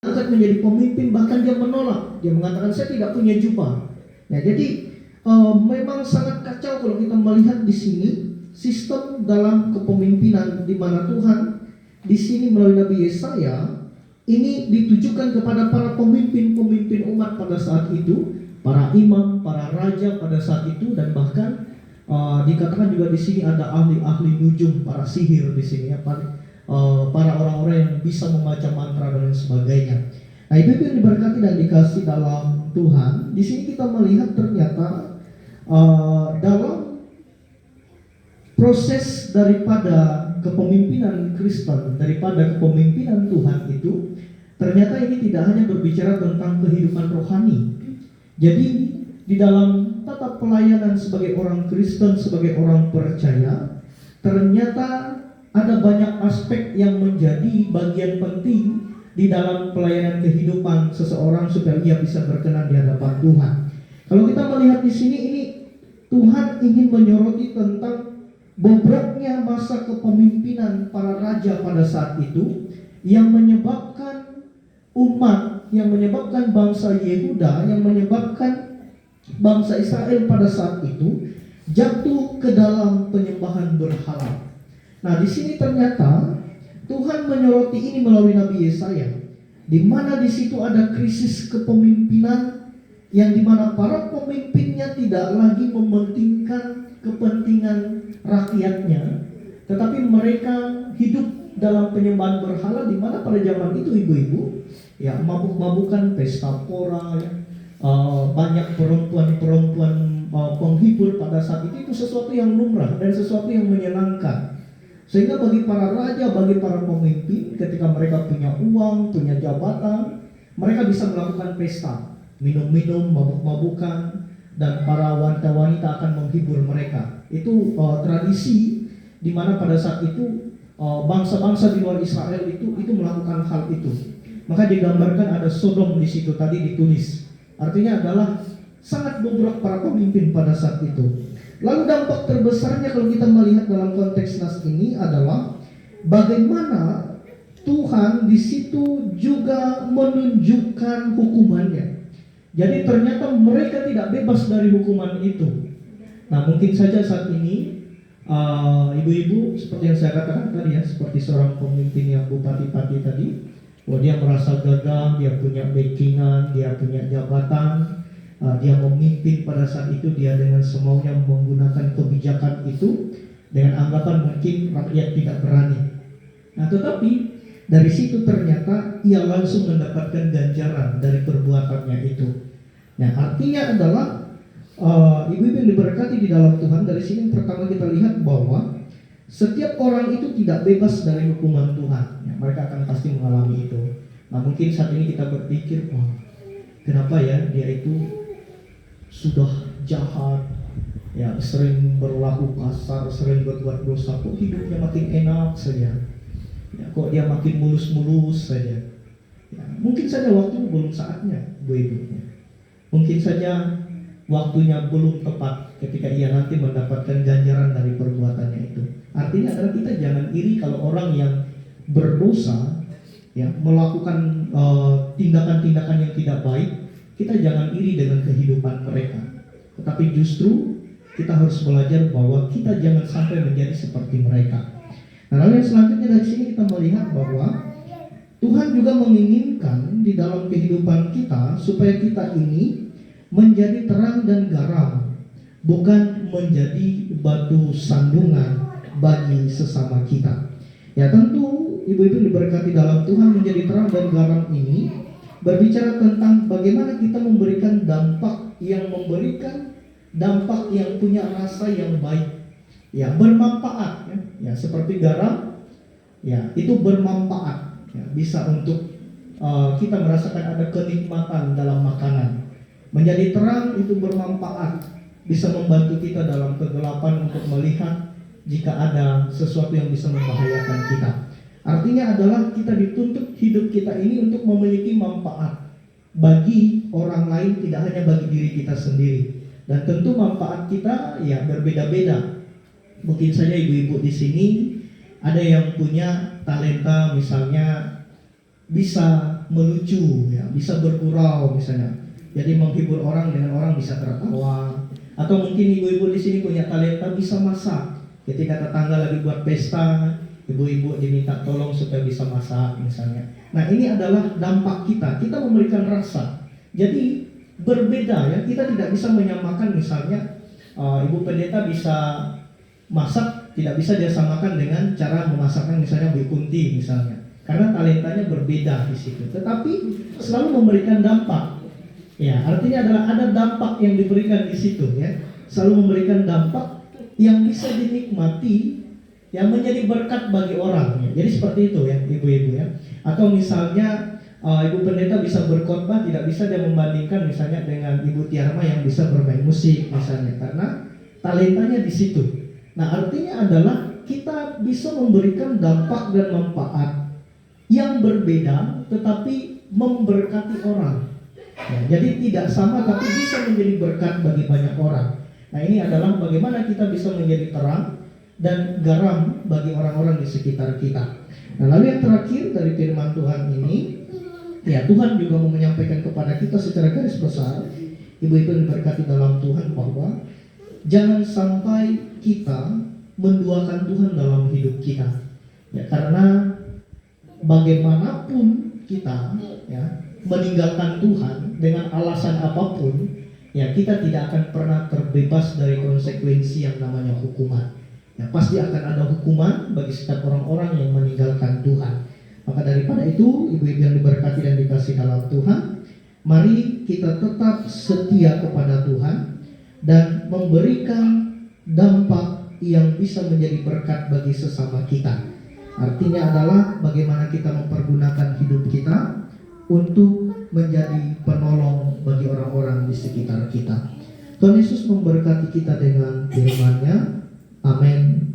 angkat menjadi pemimpin, bahkan dia menolak. Dia mengatakan saya tidak punya jubah. Ya, jadi memang sangat kacau kalau kita melihat di sini sistem dalam kepemimpinan di mana Tuhan di sini melalui Nabi Yesaya ini ditujukan kepada para pemimpin-pemimpin umat pada saat itu, para imam, para raja pada saat itu, dan bahkan dikatakan juga di sini ada ahli-ahli nujum, para sihir di sini ya, para orang-orang yang bisa membaca mantra dan sebagainya. Nah, itu yang diberkati dan dikasih dalam Tuhan. Di sini kita melihat ternyata dalam proses daripada kepemimpinan Kristen, daripada kepemimpinan Tuhan itu, ternyata ini tidak hanya berbicara tentang kehidupan rohani. Jadi di dalam tata pelayanan sebagai orang Kristen, sebagai orang percaya, ternyata ada banyak aspek yang menjadi bagian penting di dalam pelayanan kehidupan seseorang supaya ia bisa berkenan di hadapan Tuhan. Kalau kita melihat di sini, ini Tuhan ingin menyoroti tentang bobroknya masa kepemimpinan para raja pada saat itu yang menyebabkan umat, yang menyebabkan bangsa Yehuda, yang menyebabkan bangsa Israel pada saat itu jatuh ke dalam penyembahan berhala. Nah, di sini ternyata Tuhan menyoroti ini melalui Nabi Yesaya, di mana di situ ada krisis kepemimpinan yang dimana para pemimpinnya tidak lagi mementingkan kepentingan rakyatnya, tetapi mereka hidup dalam penyembahan berhala, di mana pada zaman itu ibu-ibu ya mabuk-mabukan, pesta pora, ya, banyak perempuan-perempuan penghibur pada saat itu sesuatu yang lumrah dan sesuatu yang menyenangkan. Sehingga bagi para raja, bagi para pemimpin, ketika mereka punya uang, punya jabatan, mereka bisa melakukan pesta, minum-minum, mabuk-mabukan, dan para wanita-wanita akan menghibur mereka. Itu tradisi di mana pada saat itu bangsa-bangsa di luar Israel itu melakukan hal itu. Maka digambarkan ada Sodom di situ tadi ditulis. Artinya adalah sangat bobrok para pemimpin pada saat itu. Lalu dampak terbesarnya kalau kita melihat dalam konteks nas ini adalah bagaimana Tuhan di situ juga menunjukkan hukumannya. Jadi ternyata mereka tidak bebas dari hukuman itu. Nah, mungkin saja saat ini ibu-ibu seperti yang saya katakan tadi ya, seperti seorang pemimpin yang bupati-pati tadi, dia merasa gagah, dia punya backingan, dia punya jabatan. Dia memimpin pada saat itu, dia dengan semaunya menggunakan kebijakan itu dengan anggapan mungkin rakyat tidak berani. Nah, tetapi dari situ ternyata ia langsung mendapatkan ganjaran dari perbuatannya itu. Nah, artinya adalah ibu-ibu yang diberkati di dalam Tuhan, dari sini pertama kita lihat bahwa setiap orang itu tidak bebas dari hukuman Tuhan. Ya, mereka akan pasti mengalami itu. Nah, mungkin saat ini kita berpikir, kenapa ya dia itu sudah jahat, ya sering berlaku kasar, sering berbuat dosa, kok hidupnya makin enak saja, ya, kok dia makin mulus-mulus saja. Ya, mungkin saja waktu belum saatnya, Bu-ibu. Mungkin saja waktunya belum tepat ketika ia nanti mendapatkan ganjaran dari perbuatannya itu. Artinya adalah kita jangan iri kalau orang yang berdosa, ya melakukan tindakan-tindakan yang tidak baik. Kita jangan iri dengan kehidupan mereka, tetapi justru kita harus belajar bahwa kita jangan sampai menjadi seperti mereka. Nah, lalu yang selanjutnya dari sini kita melihat bahwa Tuhan juga menginginkan di dalam kehidupan kita supaya kita ini menjadi terang dan garam, bukan menjadi batu sandungan bagi sesama kita. Ya, tentu ibu-ibu diberkati dalam Tuhan, menjadi terang dan garam ini berbicara tentang bagaimana kita memberikan dampak yang punya rasa yang baik, ya bermanfaat, ya seperti garam, ya itu bermanfaat, ya, bisa untuk kita merasakan ada kenikmatan dalam makanan. Menjadi terang itu bermanfaat, bisa membantu kita dalam kegelapan untuk melihat jika ada sesuatu yang bisa membahayakan kita. Artinya adalah kita dituntut hidup kita ini untuk memiliki manfaat bagi orang lain, tidak hanya bagi diri kita sendiri. Dan tentu manfaat kita ya berbeda-beda. Mungkin saja ibu-ibu di sini ada yang punya talenta, misalnya bisa melucu, ya, bisa bergurau misalnya. Jadi menghibur orang dengan orang bisa tertawa. Atau mungkin ibu-ibu di sini punya talenta bisa masak. Ketika tetangga lagi buat pesta, ibu-ibu diminta tolong supaya bisa masak misalnya. Nah, ini adalah dampak kita. Kita memberikan rasa. Jadi berbeda, ya. Kita tidak bisa menyamakan misalnya ibu pendeta bisa masak, tidak bisa dia samakan dengan cara memasakkan misalnya Bu Kunti misalnya. Karena talentanya berbeda di situ. Tetapi selalu memberikan dampak. Ya, artinya adalah ada dampak yang diberikan di situ, ya. Selalu memberikan dampak yang bisa dinikmati, yang menjadi berkat bagi orang, ya. Jadi seperti itu, ya, ibu-ibu, ya. Atau misalnya ibu pendeta bisa berkhotbah, tidak bisa dia membandingkan misalnya dengan ibu Tiarma yang bisa bermain musik misalnya, karena talentanya di situ. Nah, artinya adalah kita bisa memberikan dampak dan manfaat yang berbeda tetapi memberkati orang. Ya, jadi tidak sama tapi bisa menjadi berkat bagi banyak orang. Nah, ini adalah bagaimana kita bisa menjadi terang dan garam bagi orang-orang di sekitar kita. Nah, lalu yang terakhir dari firman Tuhan ini, ya, Tuhan juga mau menyampaikan kepada kita secara garis besar, ibu-ibu yang diberkati dalam Tuhan, bahwa jangan sampai kita menduakan Tuhan dalam hidup kita. Ya, karena bagaimanapun kita, ya, meninggalkan Tuhan dengan alasan apapun, ya, kita tidak akan pernah terbebas dari konsekuensi yang namanya hukuman. Ya, pasti akan ada hukuman bagi setiap orang-orang yang meninggalkan Tuhan. Maka daripada itu, ibu-ibu yang diberkati dan dikasihi dalam Tuhan, mari kita tetap setia kepada Tuhan dan memberikan dampak yang bisa menjadi berkat bagi sesama kita. Artinya adalah bagaimana kita mempergunakan hidup kita untuk menjadi penolong bagi orang-orang di sekitar kita. Tuhan Yesus memberkati kita dengan firman-Nya. Amin.